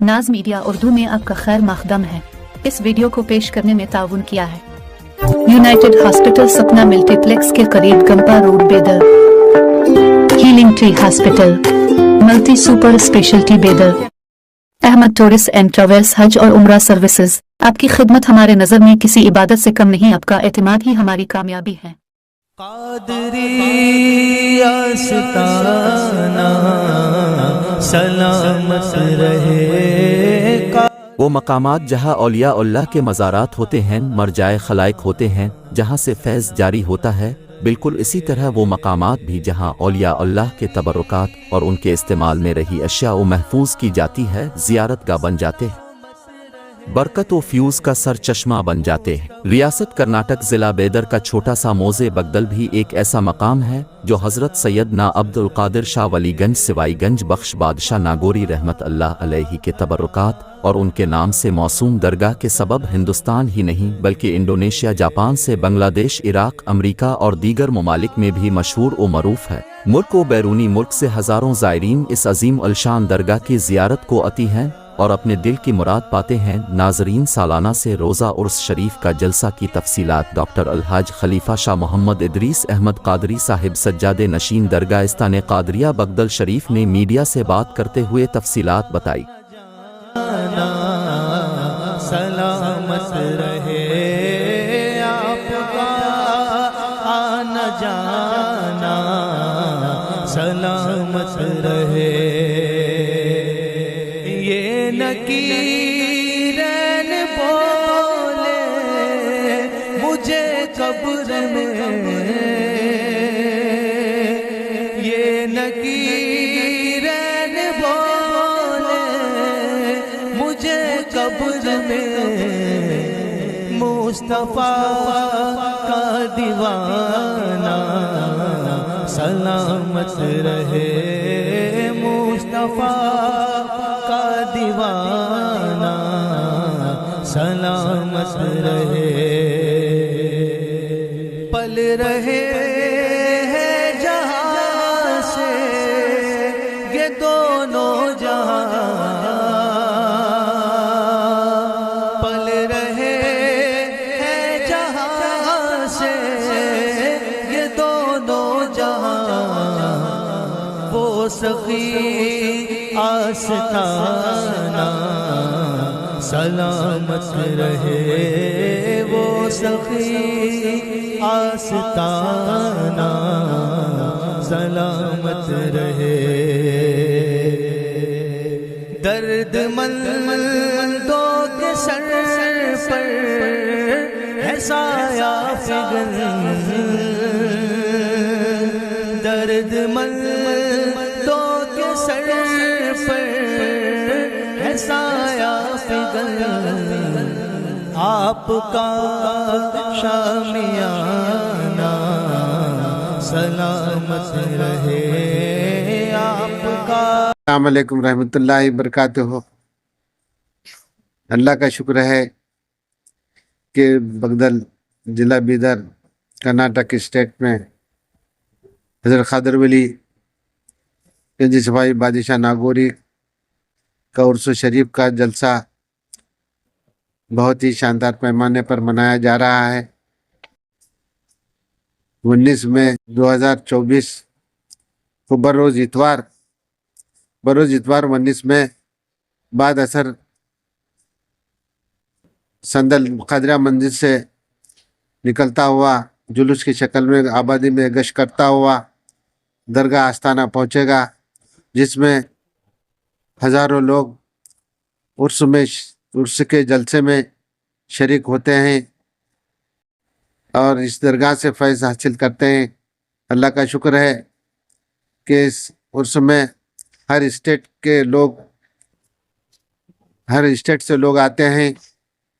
नाज मीडिया उर्दू में आपका खैर मकदम है। इस वीडियो को पेश करने में ताउन किया है यूनाइटेड हॉस्पिटल सपना मल्टीप्लेक्स के करीब गंपा रोड बेदर, healing tree hospital multi super speciality बेदर, अहमद टूरिस्ट एंड ट्रेवल्स हज और उम्रा सर्विसेज। आपकी खिदमत हमारे नज़र में किसी इबादत से कम नहीं, आपका एतमाद ही हमारी कामयाबी है। कादरी आस्ताना सलामत रहे। वो मकामात जहाँ औलिया अल्लाह के मज़ारात होते हैं, मरजाए खलाइक होते हैं, जहाँ से फैज़ जारी होता है, बिल्कुल इसी तरह वो मकामात भी जहाँ औलिया अल्लाह के तबरुकात और उनके इस्तेमाल में रही अशिया महफूज की जाती है, ज़ियारतगाह बन जाते हैं, बरकत व फ्यूज का सर चश्मा बन जाते हैं। रियासत कर्नाटक ज़िला बेदर का छोटा सा मोज़े बगदल भी एक ऐसा मकाम है जो हज़रत सैयद ना अब्दुल कादिर शाह वलीगंज सिवाईगंज बख्श बादशाह नागौरी रहमत अल्लाह अलैहि के तबरुकात और उनके नाम से मौसूम दरगाह के सबब हिंदुस्तान ही नहीं बल्कि इंडोनेशिया, जापान से बांग्लादेश, इराक, अमरीका और दीगर ममालिक में भी मशहूर व मरूफ है। मुल्क व बैरूनी मुल्क से हज़ारों ज़ायरीन इस अजीम अलशान दरगाह की ज़ियारत को आती हैं और अपने दिल की मुराद पाते हैं। नाजरीन, सालाना से रोज़ा उर्स शरीफ का जलसा की तफसीलात डॉक्टर अलहाज खलीफा शाह मोहम्मद इदरीस अहमद कादरी साहिब सज्जादे नशीन दरगाह इस्तान कादरिया बगदल शरीफ ने मीडिया से बात करते हुए तफसीलात बताई। सलामत रहे आपका आना जाना, सलामत रहे। ये नकीरन बोले मुझे कब्र में, ये नकीरन बोले मुझे कब्र में, मुस्तफा का दीवाना सलामत रहे, मुस्तफा का दीवाना सलामत रहे। पल रहे हैं जहां से ये दोनों जहां, पल रहे हैं जहां से ये दोनों जहां, वो सखी आस्ताना सलामत रहे, वो सखी आस्ताना सलामत रहे। दर्द मंदों के सर पर है साया फिगर, दर्द मंदों के सर पर है साया फिगर, आपका शामियाना सलामत रहे, आपका। अस्सलाम वालेकुम रहमतुल्लाहि बरकातुहू। अल्लाह का शुक्र है कि बगदल ज़िला बीदर कर्नाटक स्टेट में हज़रत क़ादिर वली गंज सवाई बादशाह नागौरी का उर्स शरीफ का जलसा बहुत ही शानदार पैमाने पर मनाया जा रहा है। 19 मई 2024 को बरोज़ इतवार 19 मई बाद असर संदल कादरिया मंदिर से निकलता हुआ जुलूस की शक्ल में आबादी में गश्त करता हुआ दरगाह आस्ताना पहुंचेगा, जिसमें हज़ारों लोग उर्स के जलसे में शरीक होते हैं और इस दरगाह से फैज़ हासिल करते हैं। अल्लाह का शुक्र है कि इस उर्स में हर स्टेट से लोग आते हैं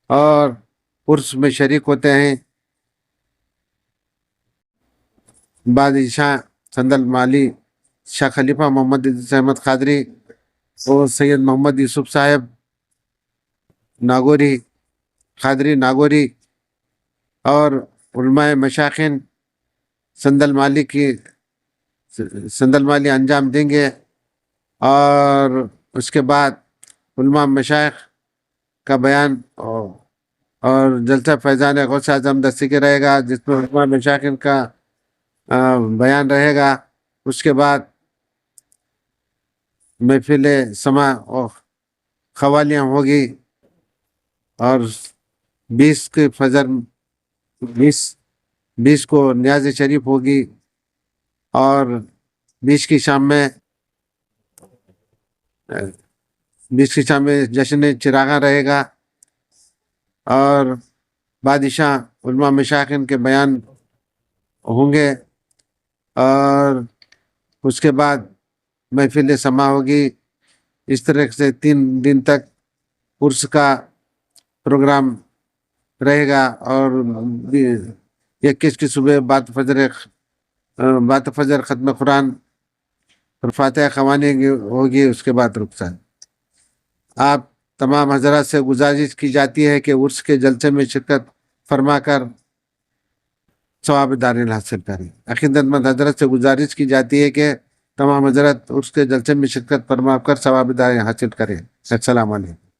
और उर्स में शरीक होते हैं। बादशाह संदल माली शाह खलीफा मोहम्मद इदरीस अहमद कादरी और सैयद मोहम्मद यूसुफ साहब नागौरी कादरी नागौरी और उलमाए मशाखिन संदल माली अंजाम देंगे। और उसके बाद علماء مشائخ کا بیان اور جلسہ فیضان غوث اعظم دستی کے رہے گا، جس میں علماء مشائخ کا بیان رہے گا۔ اس کے بعد محفل سماع اور قوالیاں ہوگی، اور 20 کو نیاز شریف ہوگی، اور 20 کی شام میں جشن چراغاں رہے گا، اور بادشاہ علماء مشائخ کے بیان ہوں گے، اور اس کے بعد محفل سماع ہوگی۔ اس طرح سے 3 دن تک عرس کا پروگرام رہے گا، اور 21 کی صبح بعد فجر ختم قرآن اور فاتحہ خوانی ہوگی، اس کے بعد رخصت۔ آپ تمام حضرات سے گزارش کی جاتی ہے کہ عرس کے جلسے میں شرکت فرما کر ثواب دارین حاصل کریں۔ عقیدت مند حضرت سے گزارش کی جاتی ہے کہ تمام حضرات عرس کے جلسے میں شرکت فرما کر ثواب دارین حاصل کریں۔ السلام علیکم۔